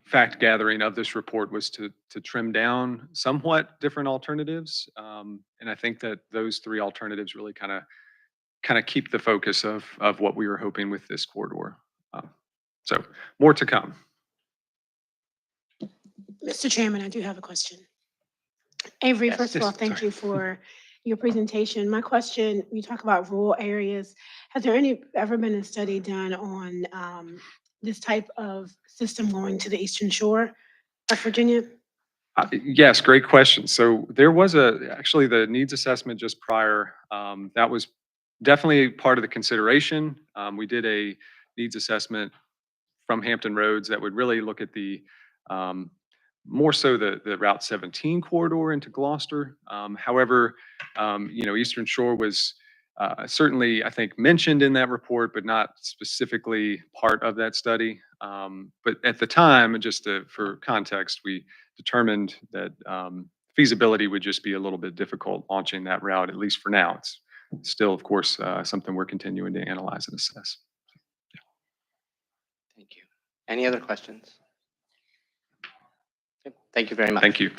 Speaker 9: fact gathering of this report was to trim down somewhat different alternatives. And I think that those three alternatives really kind of keep the focus of what we were hoping with this corridor. So more to come.
Speaker 10: Mr. Chairman, I do have a question. Avery,
Speaker 1: Yes.
Speaker 10: first of all,
Speaker 9: Yes,
Speaker 10: thank
Speaker 9: sorry.
Speaker 10: you for your presentation. My question, you talk about rural areas. Has there ever been a study done on this type of system going to the Eastern Shore of Virginia?
Speaker 9: Yes, great question. So there was actually the needs assessment just prior. That was definitely part of the consideration. We did a needs assessment from Hampton Roads that would really look at the more so the Route 17 corridor into Gloucester. However, Eastern Shore was certainly, I think, mentioned in that report, but not specifically part of that study. But at the time, just for context, we determined that feasibility would just be a little bit difficult launching that route, at least for now. It's still, of course, something we're continuing to analyze and assess.
Speaker 1: Thank you. Any other questions? Okay, thank you very much.
Speaker 9: Thank you.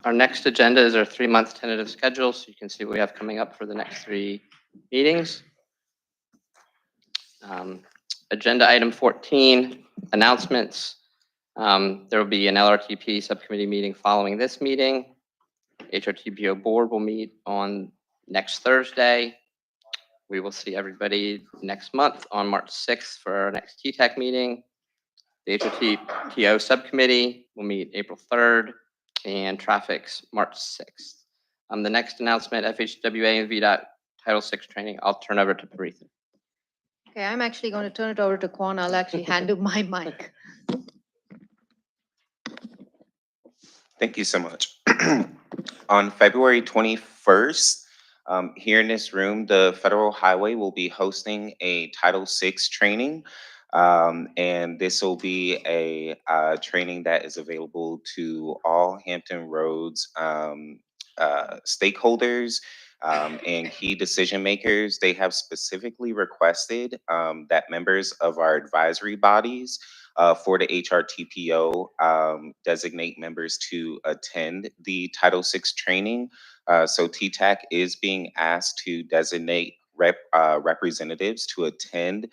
Speaker 1: Our next agenda is our 3-month tentative schedule, so you can see what we have coming up for the next 3 meetings. Agenda item 14, announcements. There will be an LRTP subcommittee meeting following this meeting. HRTPO board will meet on next Thursday. We will see everybody next month on March 6th for our next TTAC meeting. The HRTPO subcommittee will meet April 3rd and traffic's March 6th. The next announcement, FHWA and VDOT Title VI training, I'll turn over to Paritha.
Speaker 3: Okay, I'm actually going to turn it over to Quan. I'll actually hand him my mic.
Speaker 7: Thank you so much. On February 21st, here in this room, the Federal Highway will be hosting a Title VI training. And this will be a training that is available to all Hampton Roads stakeholders, And key decision makers, they have specifically requested that members of our advisory bodies for the HRTPO designate members to attend the Title VI training. So TTAC is being asked to designate representatives to attend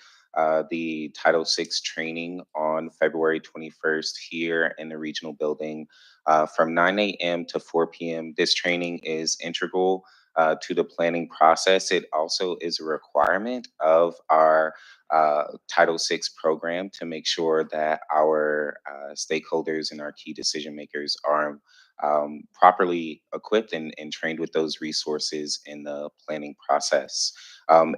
Speaker 7: the Title VI training on February 21st here in the regional building from 9 a.m. to 4 p.m. This training is integral to the planning process. It also is a requirement of our Title VI program to make sure that our stakeholders and our key decision makers are properly equipped and trained with those resources in the planning process.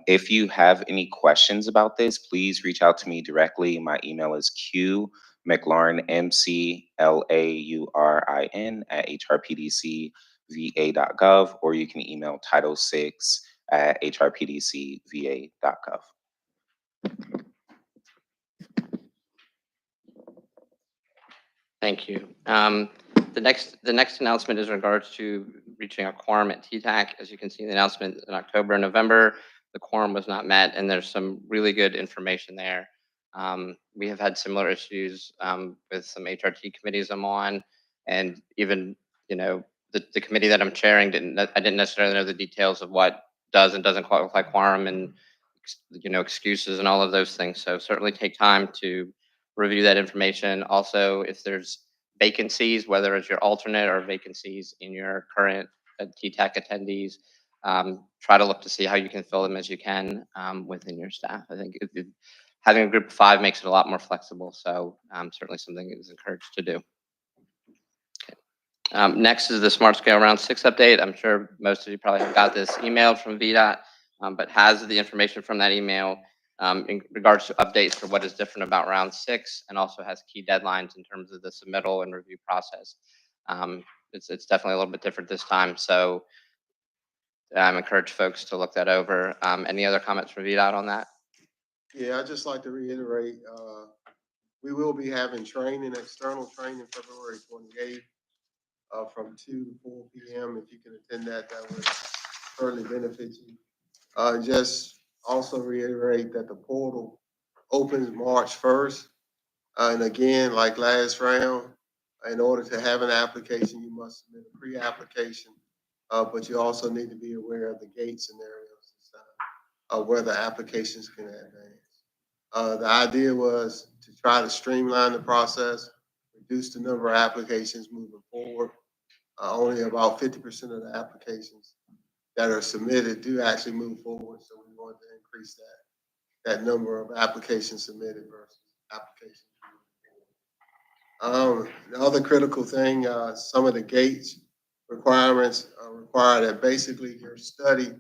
Speaker 7: If you have any questions about this, please reach out to me directly. My email is qmclaurin, MCLAURIN @hrpdcva.gov, or you can email title6@hrpdcva.gov.
Speaker 1: Thank you. The next announcement is in regards to reaching a quorum at TTAC. As you can see in the announcement, in October and November, the quorum was not met, and there's some really good information there. We have had similar issues with some HRT committees I'm on, and even, the committee that I'm chairing I didn't necessarily know the details of what does and doesn't qualify quorum, and excuses and all of those things. So certainly take time to review that information. Also, if there's vacancies, whether it's your alternate or vacancies in your current TTAC attendees, try to look to see how you can fill them as you can within your staff. I think having a group of 5 makes it a lot more flexible. So certainly something that is encouraged to do. Okay. Next is the Smart Scale Round 6 update. I'm sure most of you probably have got this email from VDOT, but has the information from that email in regards to updates for what is different about round 6, and also has key deadlines in terms of the submittal and review process. It's definitely a little bit different this time, so I encourage folks to look that over. Any other comments from VDOT on that?
Speaker 2: Yeah, I'd just like to reiterate, we will be having training, external training, February 28th from 2 to 4 p.m. If you can attend that, that would certainly benefit you. Just also reiterate that the portal opens March 1st. And again, like last round, in order to have an application, you must submit a pre-application, but you also need to be aware of the gate scenarios where the applications can advance. The idea was to try to streamline the process, reduce the number of applications moving forward. Only about 50% of the applications that are submitted do actually move forward. So we want to increase that number of applications submitted versus applications moving forward. The other critical thing, some of the gates requirements require that basically your study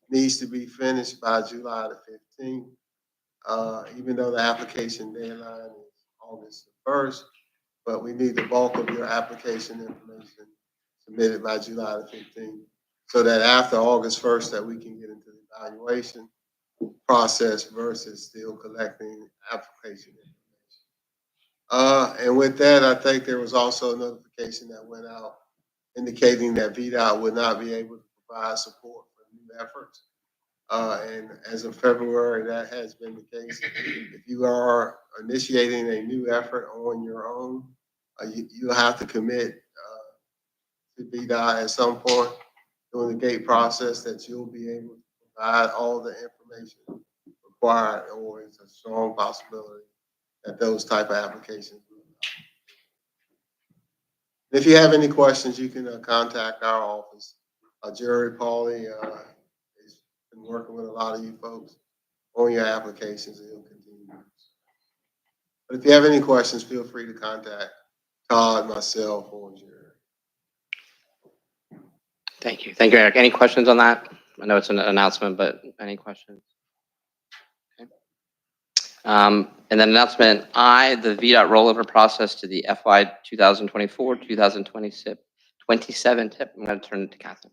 Speaker 2: needs to be finished by July the 15th. Even though the application deadline is August the 1st, but we need the bulk of your application information submitted by July the 15th, so that after August 1st that we can get into the evaluation process versus still collecting application information. And with that, I think there was also a notification that went out indicating that VDOT would not be able to provide support for new efforts. And as of February, that has been the case. If you are initiating a new effort on your own, you'll have to commit to VDOT at some point during the gate process that you'll be able to provide all the information required, or it's a strong possibility that those type of applications will not. If you have any questions, you can contact our office. Jerry Pauly has been working with a lot of you folks on your applications, and he'll continue. But if you have any questions, feel free to contact Todd, myself, or Jerry.
Speaker 1: Thank you. Thank you, Eric. Any questions on that? I know it's an announcement, but any questions? Okay. And then announcement I, the VDOT rollover process to the FY 2024-2027 tip. I'm going to turn it to Catherine.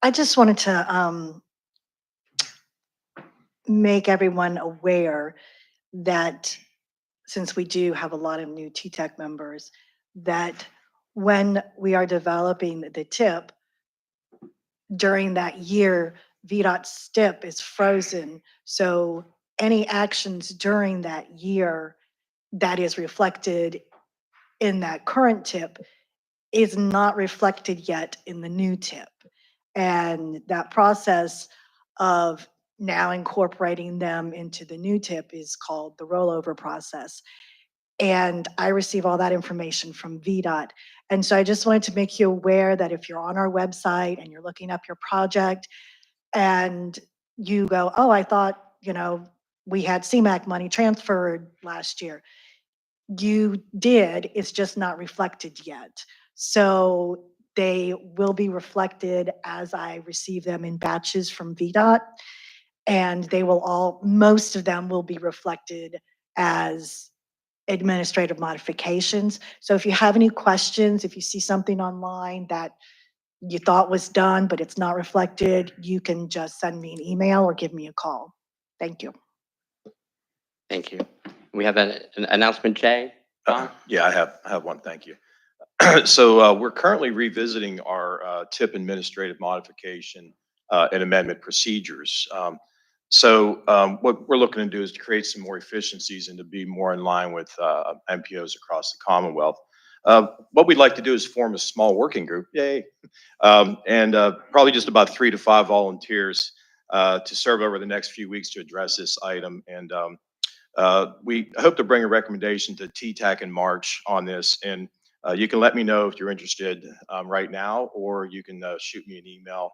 Speaker 5: I just wanted to make everyone aware that since we do have a lot of new TTAC members, that when we are developing the tip, during that year, VDOT's STIP is frozen. So any actions during that year that is reflected in that current tip is not reflected yet in the new tip. And that process of now incorporating them into the new tip is called the rollover process. And I receive all that information from VDOT. And so I just wanted to make you aware that if you're on our website and you're looking up your project and you go, oh, I thought, we had CMAQ money transferred last year. You did, it's just not reflected yet. So they will be reflected as I receive them in batches from VDOT. And they will most of them will be reflected as administrative modifications. So if you have any questions, if you see something online that you thought was done, but it's not reflected, you can just send me an email or give me a call. Thank you.
Speaker 1: Thank you. We have an announcement, Jay. John?
Speaker 11: Yeah, I have one. Thank you. So we're currently revisiting our TIP administrative modification and amendment procedures. What we're looking to do is to create some more efficiencies and to be more in line with MPOs across the Commonwealth. What we'd like to do is form a small working group, yay, and probably just about 3 to 5 volunteers to serve over the next few weeks to address this item. And we hope to bring a recommendation to TTAC in March on this. And you can let me know if you're interested right now, or you can shoot me an email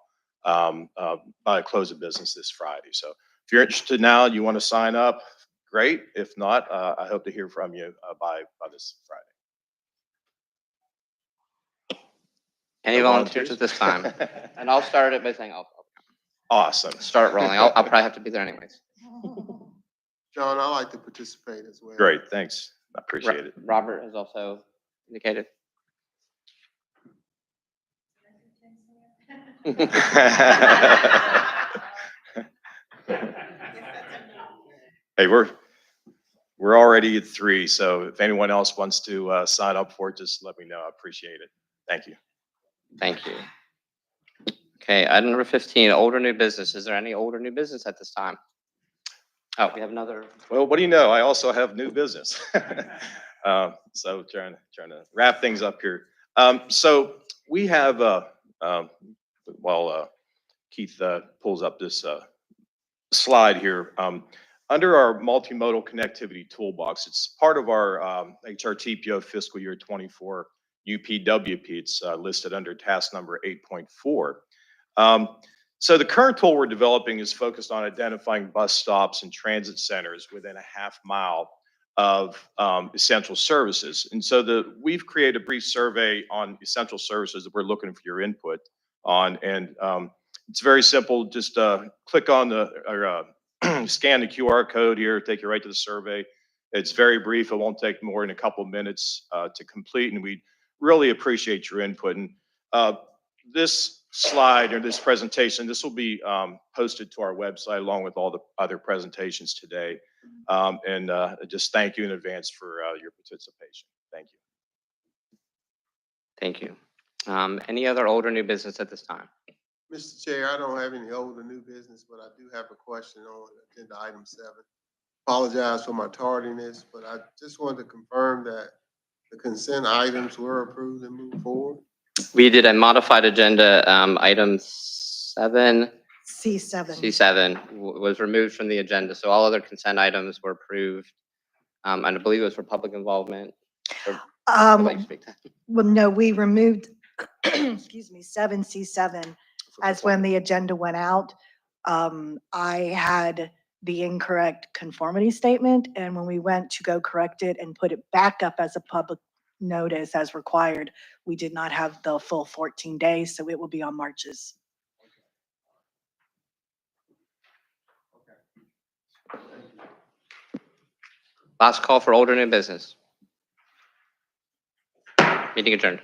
Speaker 11: by close of business this Friday. So if you're interested now, you want to sign up, great. If not, I hope to hear from you by this Friday.
Speaker 1: Any
Speaker 11: No
Speaker 1: volunteers at this time? And I'll start it by saying I'll
Speaker 11: Awesome.
Speaker 1: start rolling. I'll probably have to be there anyways.
Speaker 2: John, I like to participate as well.
Speaker 11: Great, thanks. I appreciate it.
Speaker 1: Robert has also indicated.
Speaker 11: Hey, we're already at 3, so if anyone else wants to sign up for it, just let me know. I appreciate it. Thank you.
Speaker 1: Thank you. Okay, item number 15, older new business. Is there any older new business at this time? Oh, we have another.
Speaker 11: Well, what do you know? I also have new business. So trying to wrap things up here. So we have, while Keith pulls up this slide here, under our multimodal connectivity toolbox, it's part of our HRTPO fiscal year 24 UPWP. It's listed under task number 8.4. So the current tool we're developing is focused on identifying bus stops and transit centers within a half mile of essential services. And so we've created a brief survey on essential services that we're looking for your input on. And it's very simple. Just click on scan the QR code here, take you right to the survey. It's very brief. It won't take more than a couple minutes to complete. And we really appreciate your input. And this slide or this presentation, this will be posted to our website along with all the other presentations today. And just thank you in advance for your participation. Thank you.
Speaker 1: Thank you. Any other older new business at this time?
Speaker 2: Mr. Chair, I don't have any old or new business, but I do have a question on agenda item 7. Apologize for my tardiness, but I just wanted to confirm that the consent items were approved and moved forward.
Speaker 1: We did a modified agenda, item 7.
Speaker 5: C7.
Speaker 1: C7 was removed from the agenda, so all other consent items were approved. And I believe it was for public involvement. I'd like to speak to that.
Speaker 5: Well, no, we removed, excuse me, 7C7 as when the agenda went out. I had the incorrect conformity statement, and when we went to go correct it and put it back up as a public notice as required, we did not have the full 14 days, so it will be on March's.
Speaker 1: Last call for older new business. Meeting adjourned.